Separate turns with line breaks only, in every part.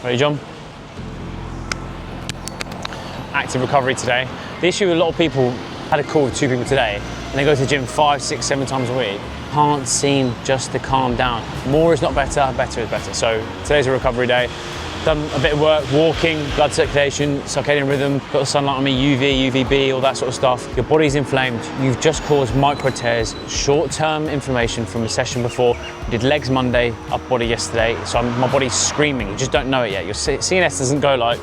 Ready, John? Active recovery today. The issue with a lot of people, had a call with 2 people today, and they go to the gym 5, 6, 7 times a week, can't seem just to calm down. More is not better, better is better. So today's a recovery day. Done a bit of work, walking, blood circulation, circadian rhythm, got the sunlight on me, UV, UVB, all that sort of stuff. Your body's inflamed. You've just caused micro tears, short-term inflammation from the session before. You did legs Monday, upper body yesterday, so my body's screaming. You just don't know it yet. Your CNS doesn't go like,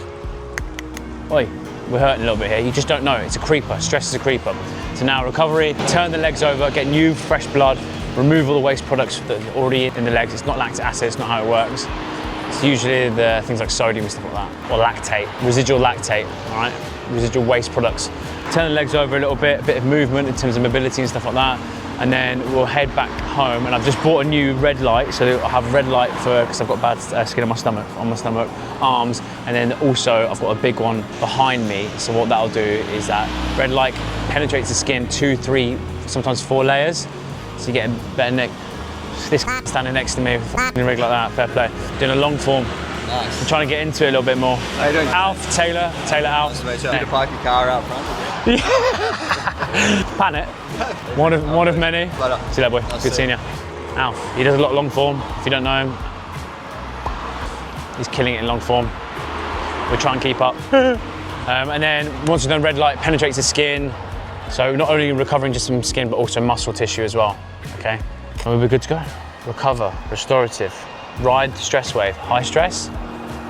oi, we're hurting a little bit here. You just don't know. It's a creeper. Stress is a creeper. So now recovery, turn the legs over, get new fresh blood, remove all the waste products that are already in the legs. It's not lactic acid, it's not how it works. It's usually the things like sodium and stuff like that, or lactate, residual lactate, all right? Residual waste products. Turn the legs over a little bit, a bit of movement in terms of mobility and stuff like that. And then we'll head back home. And I've just bought a new red light, so I'll have red light because I've got bad skin on my stomach, arms, and then also I've got a big one behind me. So what that'll do is that red light penetrates the skin 2, 3, sometimes 4 layers. So you get a better neck. This standing next to me with a rig like that, fair play. Doing a long form.
Nice.
I'm trying to get into it a little bit more.
How you doing?
Alf, Taylor Alf.
Nice to meet you. Park your car out front.
Planet. One of many. See that boy. Good seeing you. Alf. He does a lot of long form. If you don't know him, he's killing it in long form. We'll try and keep up. And then once you've done red light, penetrates the skin. So not only recovering just some skin, but also muscle tissue as well. Okay. And we'll be good to go. Recover, restorative, ride the stress wave. High stress,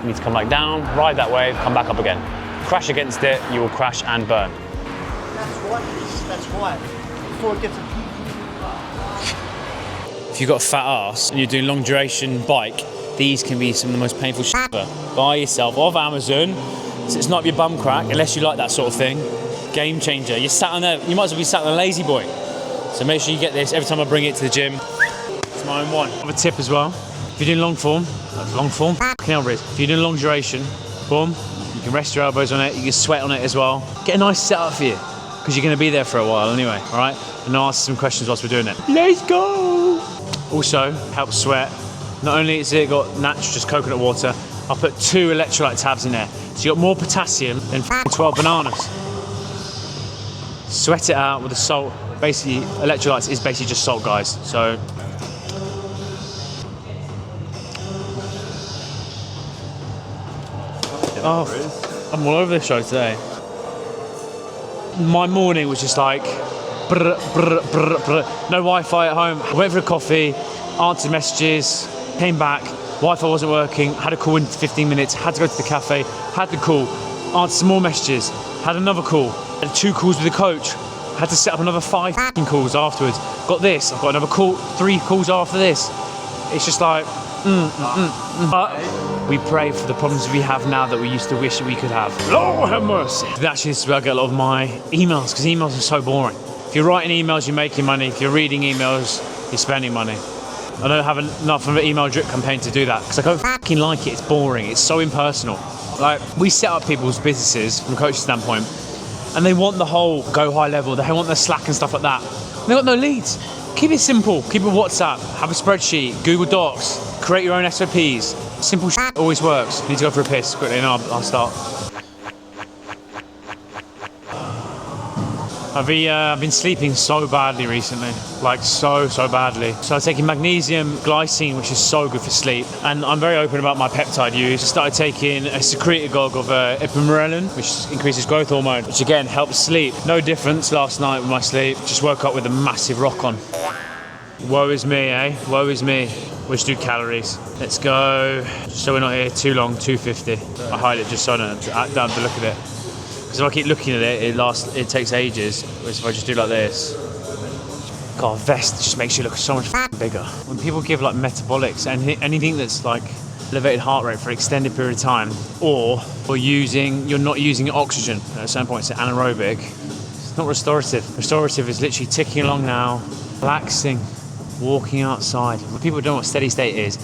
you need to come back down, ride that wave, come back up again. Crash against it, you will crash and burn.
That's right. Before it gets
If you've got a fat ass and you're doing long duration bike, these can be some of the most painful shit ever. Buy yourself off Amazon, so it's not your bum crack, unless you like that sort of thing. Game changer. You're sat on there, you might as well be sat on a lazy boy. So make sure you get this every time I bring it to the gym. It's my own one. I have a tip as well. If you're doing long form, if you're doing long duration, boom, you can rest your elbows on it, you can sweat on it as well. Get a nice setup for you, because you're going to be there for a while anyway, all right? And I'll ask some questions whilst we're doing it. Let's go! Also, helps sweat. Not only has it got natural, just coconut water, I'll put 2 electrolyte tabs in there. So you got more potassium than 12 bananas. Sweat it out with the salt. Basically, electrolytes is basically just salt, guys. So, oh, I'm all over this show today. My morning was just like, brr, brr, brr, brr. No Wi-Fi at home. I went for a coffee, answered messages, came back. Wi-Fi wasn't working. Had a call in 15 minutes. Had to go to the cafe. Had the call. Answered some more messages. Had another call. Had 2 calls with the coach. Had to set up another 5 calls afterwards. Got this, I've got another call, 3 calls after this. It's just like, But we pray for the problems we have now that we used to wish that we could have. Lord have mercy. Actually, this is where I get a lot of my emails, because emails are so boring. If you're writing emails, you're making money. If you're reading emails, you're spending money. I don't have enough of an email drip campaign to do that, because I don't fucking like it. It's boring. It's so impersonal. Like, we set up people's businesses from a coach's standpoint, and they want the whole go high level, they want the Slack and stuff like that. They've got no leads. Keep it simple, keep it WhatsApp, have a spreadsheet, Google Docs, create your own SOPs. Simple shit always works. Need to go for a piss quickly and I'll start. I've been sleeping so badly recently, like so badly. So I'm taking magnesium glycine, which is so good for sleep. And I'm very open about my peptide use. I started taking a secretagogue of ipamorelin, which increases growth hormone, which again helps sleep. No difference last night with my sleep. Just woke up with a massive rock on. Woe is me, eh? Woe is me. We should do calories. Let's go. Just so we're not here too long, 250. I hide it just so I don't have to look at it. Because if I keep looking at it, it takes ages. Whereas if I just do like this, God, vest just makes you look so much bigger. When people give like metabolics and anything that's like elevated heart rate for an extended period of time, or you're not using oxygen at a certain point, it's anaerobic, it's not restorative. Restorative is literally ticking along now, relaxing, walking outside. When people don't know what steady state is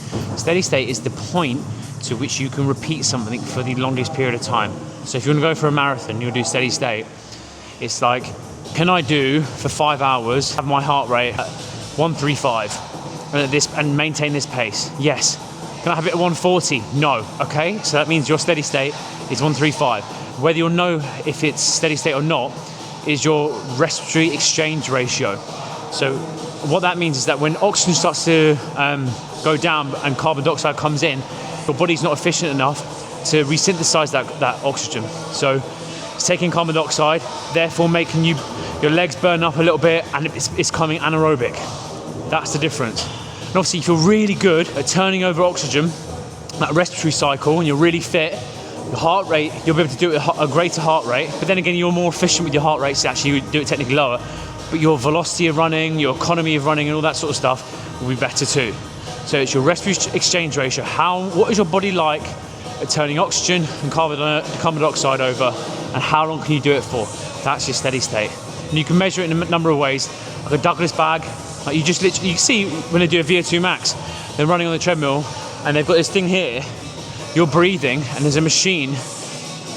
the point to which you can repeat something for the longest period of time. So if you want to go for a marathon, you'll do steady state. It's like, can I do for 5 hours, have my heart rate at 135 and maintain this pace? Yes. Can I have it at 140? No. Okay, so that means your steady state is 135. Whether you'll know if it's steady state or not is your respiratory exchange ratio. So what that means is that when oxygen starts to go down and carbon dioxide comes in, your body's not efficient enough to resynthesize that oxygen. So it's taking carbon dioxide, therefore making your legs burn up a little bit, and it's coming anaerobic. That's the difference. And obviously, if you're really good at turning over oxygen, that respiratory cycle, and you're really fit, your heart rate, you'll be able to do it at a greater heart rate. But then again, you're more efficient with your heart rate, so actually you do it technically lower. But your velocity of running, your economy of running, and all that sort of stuff will be better too. So it's your respiratory exchange ratio. What is your body like at turning oxygen and carbon dioxide over, and how long can you do it for? That's your steady state. And you can measure it in a number of ways, like a Douglas bag. Like you see when they do a VO2 max, they're running on the treadmill, and they've got this thing here. You're breathing, and there's a machine.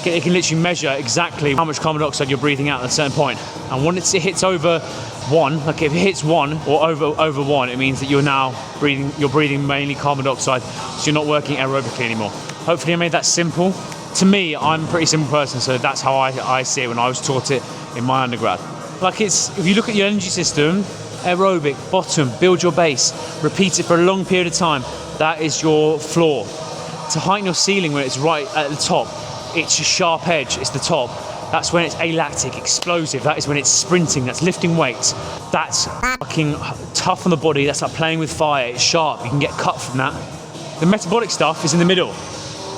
It can literally measure exactly how much carbon dioxide you're breathing out at a certain point. And once it hits over 1, like if it hits 1 or over 1, it means that you're breathing mainly carbon dioxide, so you're not working aerobically anymore. Hopefully I made that simple. To me, I'm a pretty simple person, so that's how I see it when I was taught it in my undergrad. Like if you look at your energy system, aerobic, bottom, build your base, repeat it for a long period of time. That is your floor. To heighten your ceiling when it's right at the top, it's a sharp edge, it's the top. That's when it's alactic, explosive. That is when it's sprinting, that's lifting weights. That's fucking tough on the body, that's like playing with fire, it's sharp, you can get cut from that. The metabolic stuff is in the middle.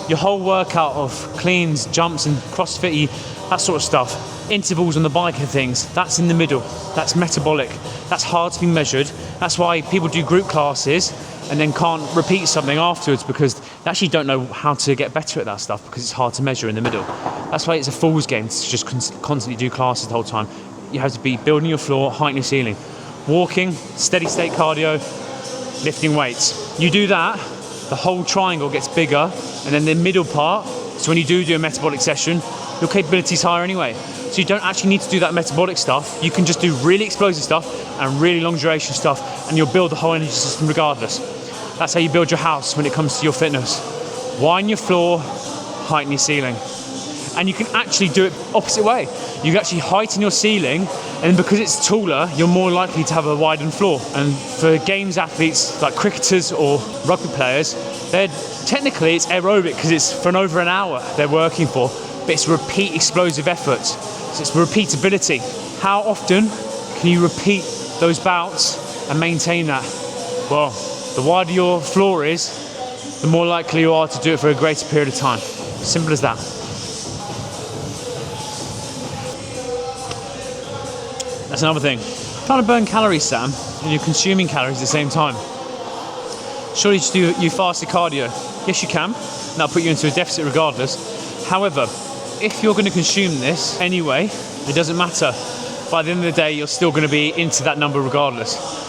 Your whole workout of cleans, jumps and CrossFit, that sort of stuff. Intervals on the bike and things, that's in the middle. That's metabolic. That's hard to be measured. That's why people do group classes and then can't repeat something afterwards, because they actually don't know how to get better at that stuff, because it's hard to measure in the middle. That's why it's a fool's game to just constantly do classes the whole time. You have to be building your floor, heighten your ceiling. Walking, steady state cardio, lifting weights. You do that, the whole triangle gets bigger, and then the middle part, so when you do a metabolic session, your capability is higher anyway. So you don't actually need to do that metabolic stuff. You can just do really explosive stuff and really long duration stuff, and you'll build the whole energy system regardless. That's how you build your house when it comes to your fitness. Widen your floor, heighten your ceiling. And you can actually do it opposite way. You can actually heighten your ceiling, and because it's taller, you're more likely to have a widened floor. And for games athletes like cricketers or rugby players, technically it's aerobic because it's for over an hour they're working for, but it's repeat explosive efforts. So it's repeatability. How often can you repeat those bouts and maintain that? Well, the wider your floor is, the more likely you are to do it for a greater period of time. Simple as that. That's another thing. Trying to burn calories, Sam, and you're consuming calories at the same time. Surely you fasted cardio. Yes, you can. That'll put you into a deficit regardless. However, if you're going to consume this anyway, it doesn't matter. By the end of the day, you're still going to be into that number regardless.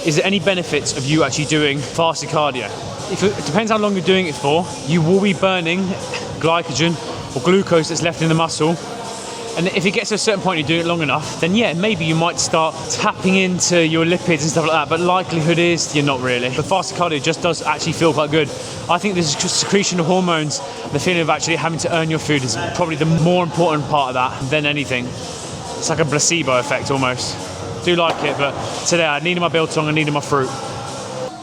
Is there any benefits of you actually doing fasted cardio? It depends how long you're doing it for. You will be burning glycogen or glucose that's left in the muscle. And if it gets to a certain point, you're doing it long enough, then yeah, maybe you might start tapping into your lipids and stuff like that, but likelihood is you're not really. But fasted cardio just does actually feel quite good. I think the secretion of hormones, the feeling of actually having to earn your food is probably the more important part of that than anything. It's like a placebo effect almost. Do like it, but today I needed my biltong, I needed my fruit.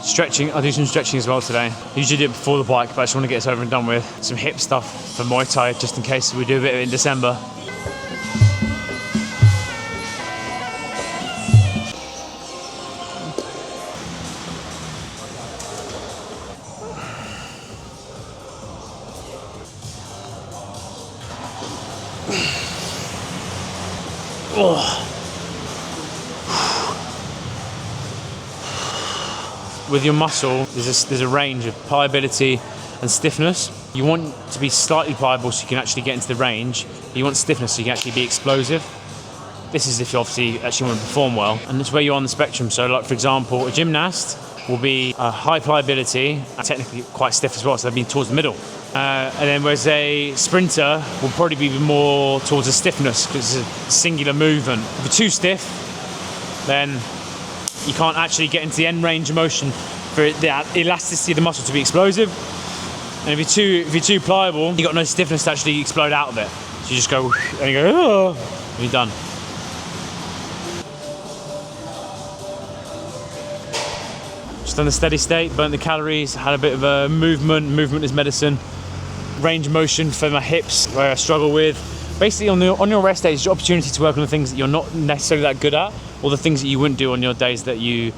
Stretching, I'll do some stretching as well today. Usually do it before the bike, but I just want to get this over and done with. Some hip stuff for Muay Thai, just in case we do a bit of it in December. Oh. With your muscle, there's a range of pliability and stiffness. You want to be slightly pliable so you can actually get into the range. You want stiffness so you can actually be explosive. This is if you obviously actually want to perform well. And it's where you're on the spectrum. So like for example, a gymnast will be high pliability and technically quite stiff as well, so they'll be towards the middle. And then whereas a sprinter will probably be more towards the stiffness because it's a singular movement. If you're too stiff, then you can't actually get into the end range of motion for the elasticity of the muscle to be explosive. And if you're too pliable, you've got no stiffness to actually explode out of it. So you just go, and you go, oh, and you're done. Just done the steady state, burnt the calories, had a bit of a movement. Movement is medicine. Range of motion for my hips, where I struggle with. Basically, on your rest days, it's your opportunity to work on the things that you're not necessarily that good at, or the things that you wouldn't do on your days that you,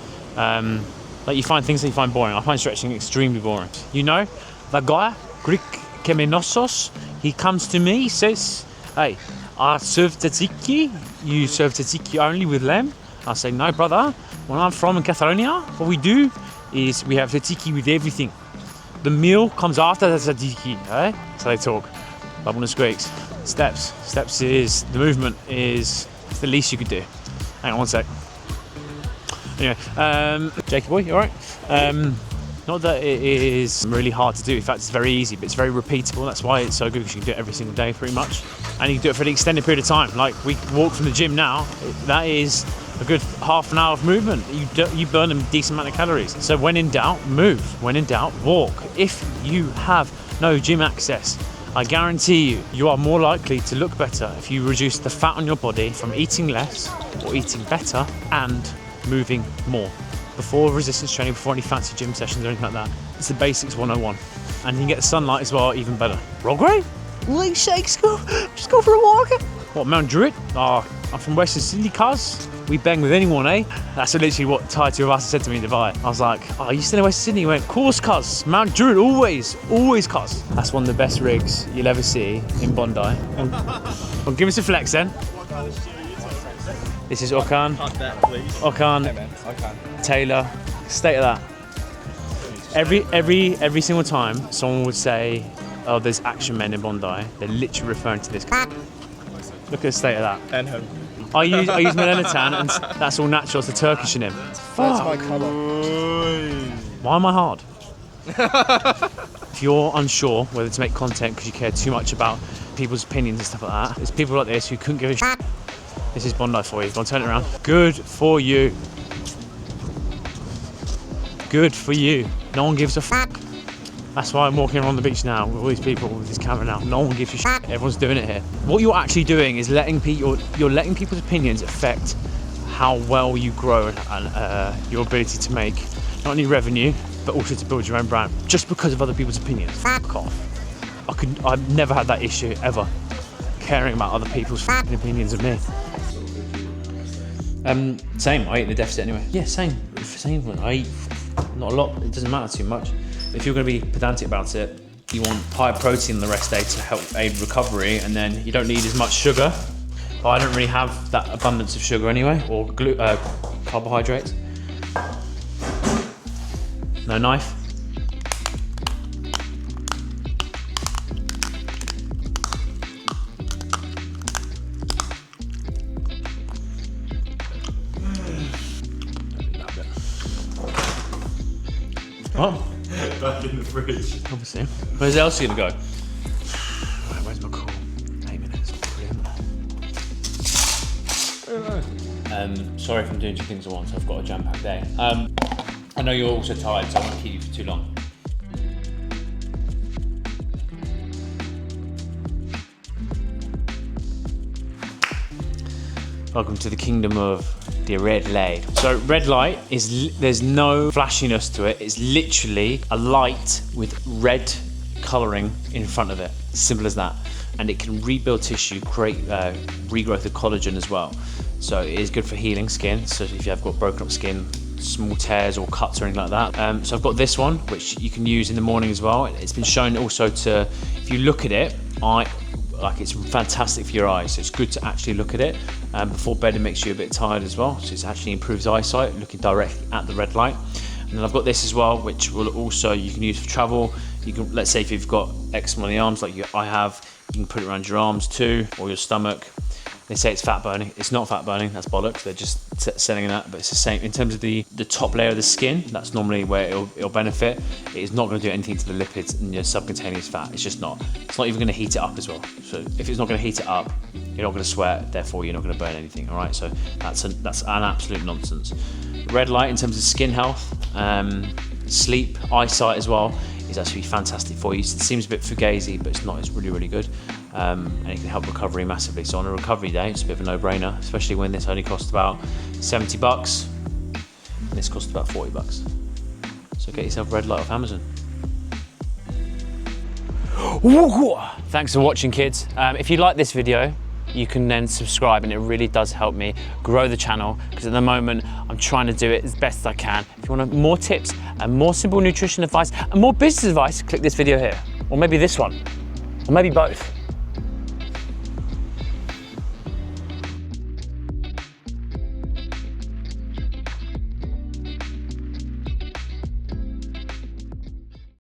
like you find things that you find boring. I find stretching extremely boring. You know, the guy, Greek Kemenossos, he comes to me, he says, hey, I serve tzatziki, you serve tzatziki only with lamb? I say, no, brother, when I'm from Catalonia, what we do is we have tzatziki with everything. The meal comes after the tzatziki, eh? So they talk. Bubble and squeaks. Steps is, the movement is the least you could do. Hang on one sec. Anyway, Jakey boy, you alright? Not that it is really hard to do, in fact it's very easy, but it's very repeatable. That's why it's so good, because you can do it every single day pretty much. And you can do it for an extended period of time. Like we walk from the gym now, that is a good half an hour of movement. You burn a decent amount of calories. So when in doubt, move. When in doubt, walk. If you have no gym access, I guarantee you are more likely to look better if you reduce the fat on your body from eating less or eating better and moving more. Before resistance training, before any fancy gym sessions or anything like that. It's the basics 101. And you can get the sunlight as well, even better. Rogray? Leg shakes, just go for a walk. What, Mount Druitt? Oh, I'm from Western Sydney, cuz. We bang with anyone, eh? That's literally what Tai Two of us said to me in Dubai. I was like, oh, you still in Western Sydney? He went, course, cuz. Mount Druitt, always, cuz. That's one of the best rigs you'll ever see in Bondi. Well, give us a flex then. This is Okan. Okan. Hey man, Okan. Taylor. State of that. Every single time someone would say, oh, there's action men in Bondi, they're literally referring to this. Look at the state of that. And him. I use Melanatan, and that's all natural. It's the Turkish in him.
That's my colour.
Why am I hard? If you're unsure whether to make content because you care too much about people's opinions and stuff like that, there's people like this who couldn't give a shit. This is Bondi for you. Go on, turn it around. Good for you. Good for you. No one gives a fuck. That's why I'm walking around the beach now with all these people with this camera now. No one gives a shit. Everyone's doing it here. What you're actually doing is you're letting people's opinions affect how well you grow and your ability to make not only revenue but also to build your own brand just because of other people's opinions. Fuck off. I've never had that issue ever, caring about other people's opinions of me. Same. I eat the deficit anyway. Yeah, same. I eat not a lot. It doesn't matter too much. If you're going to be pedantic about it, you want high protein the rest day to help aid recovery, and then you don't need as much sugar. But I don't really have that abundance of sugar anyway, or carbohydrates. No knife. What?
Back in the fridge.
Obviously. Where's else gonna go? Right, where's my call? 8 minutes. Brilliant. Sorry if I'm doing two things at once. I've got a jam-packed day. I know you're also tired, so I won't keep you for too long. Welcome to the kingdom of the red light. So red light is, there's no flashiness to it. It's literally a light with red coloring in front of it. Simple as that. And it can rebuild tissue, create regrowth of collagen as well. So it is good for healing skin. So if you have got broken up skin, small tears or cuts or anything like that. So I've got this one, which you can use in the morning as well. It's been shown also to, if you look at it, it's fantastic for your eyes. So it's good to actually look at it before bed. It makes you a bit tired as well. So it actually improves eyesight, looking directly at the red light. And then I've got this as well, which will also, you can use for travel. You can, let's say if you've got eczema on the arms like I have, you can put it around your arms too, or your stomach. They say it's fat burning. It's not fat burning, that's bollocks. They're just selling that, but it's the same. In terms of the top layer of the skin, that's normally where it'll benefit. It is not gonna do anything to the lipids and your subcutaneous fat. It's just not. It's not even gonna heat it up as well. So if it's not gonna heat it up, you're not gonna sweat, therefore you're not gonna burn anything, all right? So that's an absolute nonsense. Red light in terms of skin health, sleep, eyesight as well, is actually fantastic for you. It seems a bit fugazi, but it's not. It's really, really good. And it can help recovery massively. So on a recovery day, it's a bit of a no-brainer, especially when this only costs about 70 bucks. And this costs about 40 bucks. So get yourself a red light off Amazon. Thanks for watching, kids. If you like this video, you can then subscribe, and it really does help me grow the channel, because at the moment I'm trying to do it as best as I can. If you want more tips and more simple nutrition advice and more business advice, click this video here, or maybe this one, or maybe both.